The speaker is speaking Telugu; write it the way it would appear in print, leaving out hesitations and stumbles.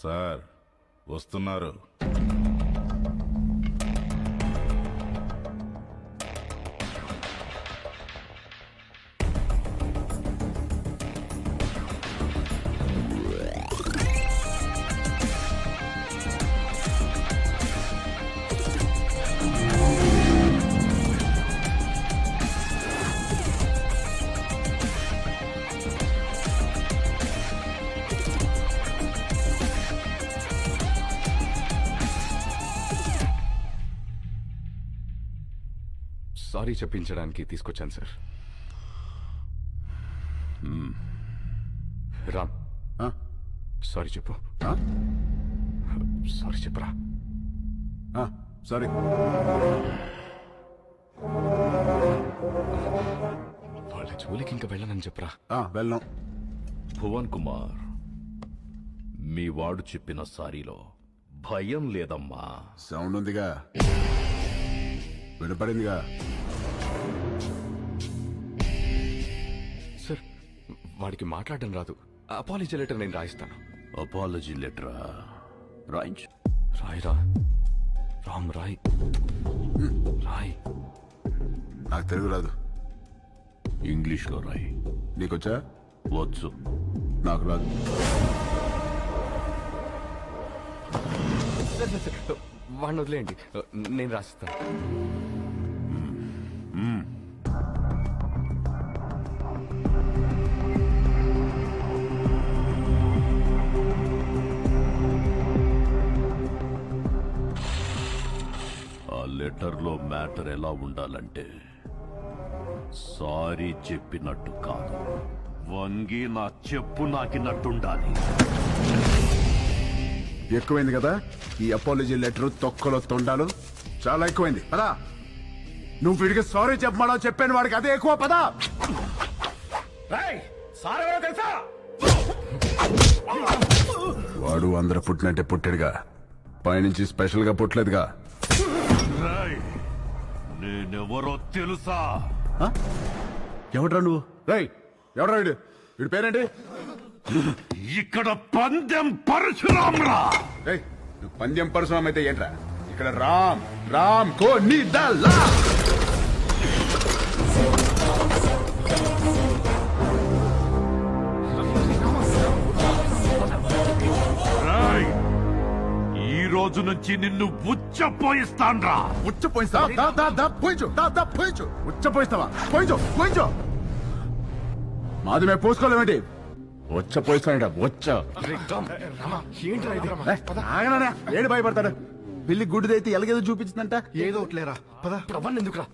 సార్ వస్తున్నారు. సారీ చెప్పించడానికి తీసుకొచ్చాను సార్. రామ్ సారీ చెప్పు. సారీ చెప్పరా. సారీ. వాళ్ళ జోలికి ఇంకా వెళ్ళనని చెప్పరా. వెళ్ళాం. భువన్ కుమార్, మీ వాడు చెప్పిన సారీలో భయం లేదమ్మా. సౌండ్ ఉందిగా, వినపడిందిగా. సార్ వాడికి మాట్లాడడం రాదు. అపాలజీ లెటర్ నేను రాయిస్తాను. అపాలజీ లెటరా? రాయించు. రాయిరా రామ్, రాయ్ రాయ్. నాకు తెలుగు రాదు. ఇంగ్లీష్లో రాయి. నీకొచ్చా? వచ్చు. నాకు రాదు. సార్ వాడిని వదిలేయండి, నేను రాసిస్తాను. ఆ లెటర్లో మ్యాటర్ ఎలా ఉండాలంటే, సారీ చెప్పినట్టు కాదు, వంగి నా చెప్పు నాకినట్టుండాలి. ఎక్కువైంది కదా ఈ అపాలజీ లెటర్, తొక్కలో తొండాలు చాలా ఎక్కువైంది. పదా, నువ్వు వీడికి సారీ చెప్పమా చెప్పాను, వాడికి అదే ఎక్కువ. పదా. వాడు అందరూ పుట్టినట్టే పుట్టాడుగా, పైనుంచి స్పెషల్ గా పుట్టలేదుగా. నేనెవరో తెలుసా? ఎవడ్రా నువ్వు? రై ఎవడ్రా వీడు? వీడి పేరేంటి? ఇక్కడ పందెం పరశురామ్రా. నువ్వు పందెం పరశురామ్ అయితే ఏంట్రా? ఇక్కడ రామ్ రామ్ కో నీ దల్లా. ఈ రోజు నుంచి నిన్ను ఉచ్చపోయిస్తాన్రా. ఉచ్చపోయిస్తావా? పోయించు. మాది మేము పోసుకోలేమేంటి? పోయిస్తాడ వచ్చ. ఏడు భయపడతాడు. పిల్లి గుడ్డిదైతే ఎలాగేదో చూపించిందంట. ఏదో ఒకట్లేరా పద. ఎందుకురా